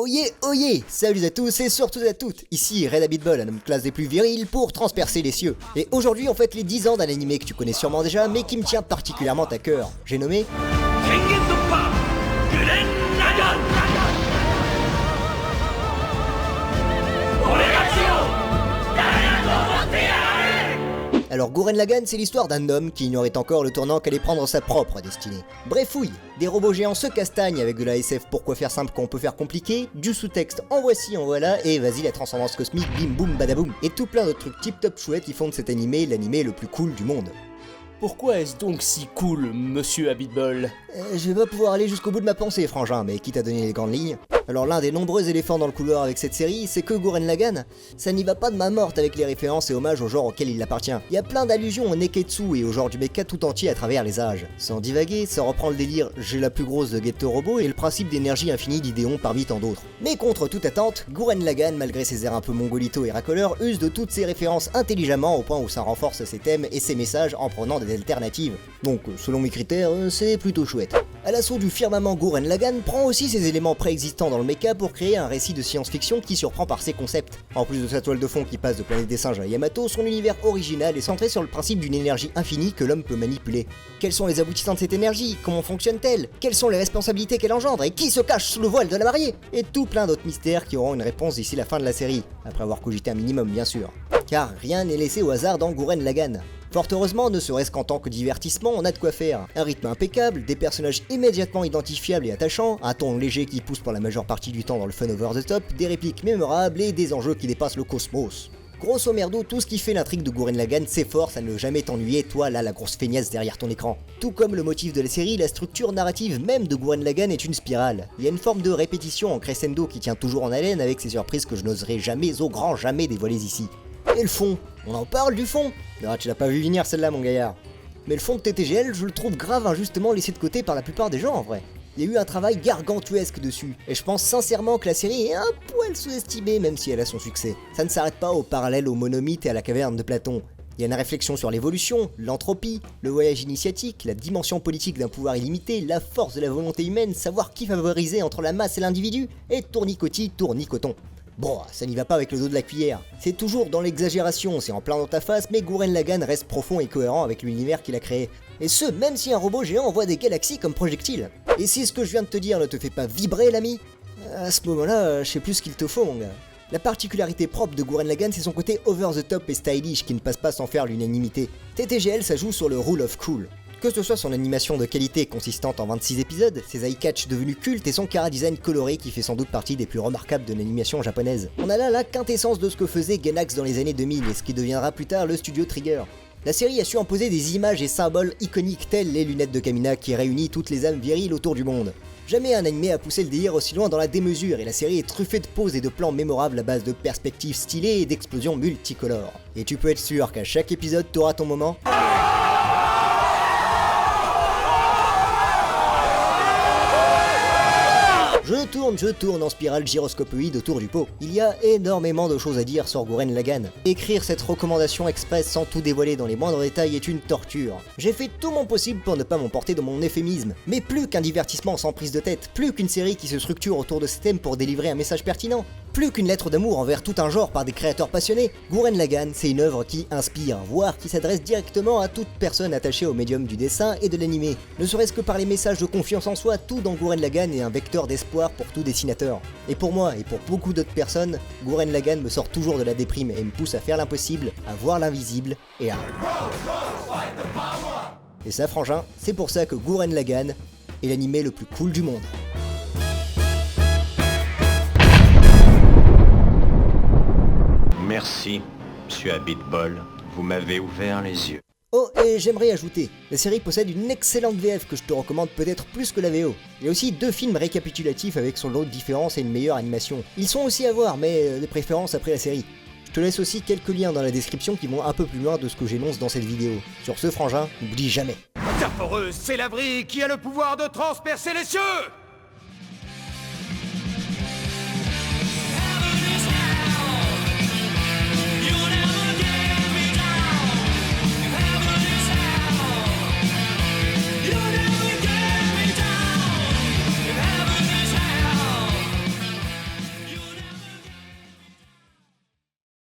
Oyez, salut à tous et surtout à toutes, ici Red Habitball, un homme classe des plus virils pour transpercer les cieux. Et aujourd'hui on fête les 10 ans d'un animé que tu connais sûrement déjà, mais qui me tient particulièrement à cœur. J'ai nommé... Alors Gurren Lagann, c'est l'histoire d'un homme qui ignorait encore le tournant qu'allait prendre sa propre destinée. Brefouille, des robots géants se castagnent avec de la SF pourquoi faire simple quand on peut faire compliqué, du sous-texte en voici en voilà, et vas-y la transcendance cosmique, bim boum badaboum, et tout plein de trucs tip top chouettes qui font de cet animé l'animé le plus cool du monde. Pourquoi est-ce donc si cool, monsieur Habitball? Je vais pas pouvoir aller jusqu'au bout de ma pensée, frangin, mais quitte à donner les grandes lignes. Alors l'un des nombreux éléphants dans le couloir avec cette série, c'est que Gurren Lagann, ça n'y va pas de main morte avec les références et hommages au genre auquel il appartient. Il y a plein d'allusions au Neketsu et au genre du mecha tout entier à travers les âges. Sans divaguer, ça reprend le délire « j'ai la plus grosse de Ghetto Robot » et le principe d'énergie infinie d'Idéon parmi tant d'autres. Mais contre toute attente, Gurren Lagann, malgré ses airs un peu mongolito et racoleurs, use de toutes ses références intelligemment au point où ça renforce ses thèmes et ses messages en prenant des alternatives. Donc, selon mes critères, c'est plutôt chouette. À l'assaut du firmament, Gurren Lagann prend aussi ses éléments préexistants dans le mecha pour créer un récit de science-fiction qui surprend par ses concepts. En plus de sa toile de fond qui passe de Planète des Singes à Yamato, son univers original est centré sur le principe d'une énergie infinie que l'homme peut manipuler. Quels sont les aboutissants de cette énergie? Comment fonctionne-t-elle? Quelles sont les responsabilités qu'elle engendre? Et qui se cache sous le voile de la mariée? Et tout plein d'autres mystères qui auront une réponse d'ici la fin de la série, après avoir cogité un minimum bien sûr. Car rien n'est laissé au hasard dans Gurren Lagann. Fort heureusement, ne serait-ce qu'en tant que divertissement, on a de quoi faire. Un rythme impeccable, des personnages immédiatement identifiables et attachants, un ton léger qui pousse pour la majeure partie du temps dans le fun over the top, des répliques mémorables et des enjeux qui dépassent le cosmos. Grosso merdo, tout ce qui fait l'intrigue de Gurren Lagann s'efforce à ne jamais t'ennuyer, toi là la grosse feignasse derrière ton écran. Tout comme le motif de la série, la structure narrative même de Gurren Lagann est une spirale. Il y a une forme de répétition en crescendo qui tient toujours en haleine avec ses surprises que je n'oserais jamais au grand jamais dévoiler ici. Et le fond, on en parle du fond. Ah, tu l'as pas vu venir celle-là mon gaillard. Mais le fond de TTGL, je le trouve grave injustement laissé de côté par la plupart des gens en vrai. Il y a eu un travail gargantuesque dessus, et je pense sincèrement que la série est un poil sous-estimée même si elle a son succès. Ça ne s'arrête pas au parallèle au monomythe et à la caverne de Platon. Il y a une réflexion sur l'évolution, l'entropie, le voyage initiatique, la dimension politique d'un pouvoir illimité, la force de la volonté humaine, savoir qui favoriser entre la masse et l'individu, et tournicotis, tournicoton. Bon, ça n'y va pas avec le dos de la cuillère. C'est toujours dans l'exagération, c'est en plein dans ta face, mais Gurren Lagann reste profond et cohérent avec l'univers qu'il a créé. Et ce, même si un robot géant envoie des galaxies comme projectiles. Et si ce que je viens de te dire ne te fait pas vibrer, l'ami, à ce moment-là, je sais plus ce qu'il te faut, mon gars. La particularité propre de Gurren Lagann, c'est son côté over the top et stylish qui ne passe pas sans faire l'unanimité. TTGL, ça joue sur le rule of cool. Que ce soit son animation de qualité consistante en 26 épisodes, ses eye-catch devenus cultes et son chara-design coloré qui fait sans doute partie des plus remarquables de l'animation japonaise. On a là la quintessence de ce que faisait Gainax dans les années 2000 et ce qui deviendra plus tard le studio Trigger. La série a su imposer des images et symboles iconiques tels les lunettes de Kamina qui réunit toutes les âmes viriles autour du monde. Jamais un animé a poussé le délire aussi loin dans la démesure et la série est truffée de poses et de plans mémorables à base de perspectives stylées et d'explosions multicolores. Et tu peux être sûr qu'à chaque épisode t'auras ton moment. Je tourne en spirale gyroscopoïde autour du pot. Il y a énormément de choses à dire sur Gurren Lagann. Écrire cette recommandation express sans tout dévoiler dans les moindres détails est une torture. J'ai fait tout mon possible pour ne pas m'emporter dans mon euphémisme. Mais plus qu'un divertissement sans prise de tête, plus qu'une série qui se structure autour de ce thème pour délivrer un message pertinent, plus qu'une lettre d'amour envers tout un genre par des créateurs passionnés, Gurren Lagann, c'est une œuvre qui inspire, voire qui s'adresse directement à toute personne attachée au médium du dessin et de l'animé. Ne serait-ce que par les messages de confiance en soi, tout dans Gurren Lagann est un vecteur d'espoir pour tout dessinateur. Et pour moi, et pour beaucoup d'autres personnes, Gurren Lagann me sort toujours de la déprime et me pousse à faire l'impossible, à voir l'invisible et à... Et ça, frangin, c'est pour ça que Gurren Lagann est l'animé le plus cool du monde. Merci, monsieur Habitball, vous m'avez ouvert les yeux. Oh, et j'aimerais ajouter, la série possède une excellente VF que je te recommande peut-être plus que la VO. Il y a aussi 2 films récapitulatifs avec son lot de différences et une meilleure animation. Ils sont aussi à voir, mais de préférence après la série. Je te laisse aussi quelques liens dans la description qui vont un peu plus loin de ce que j'énonce dans cette vidéo. Sur ce, frangin, n'oublie jamais. Interforeuse, c'est l'abri qui a le pouvoir de transpercer les cieux!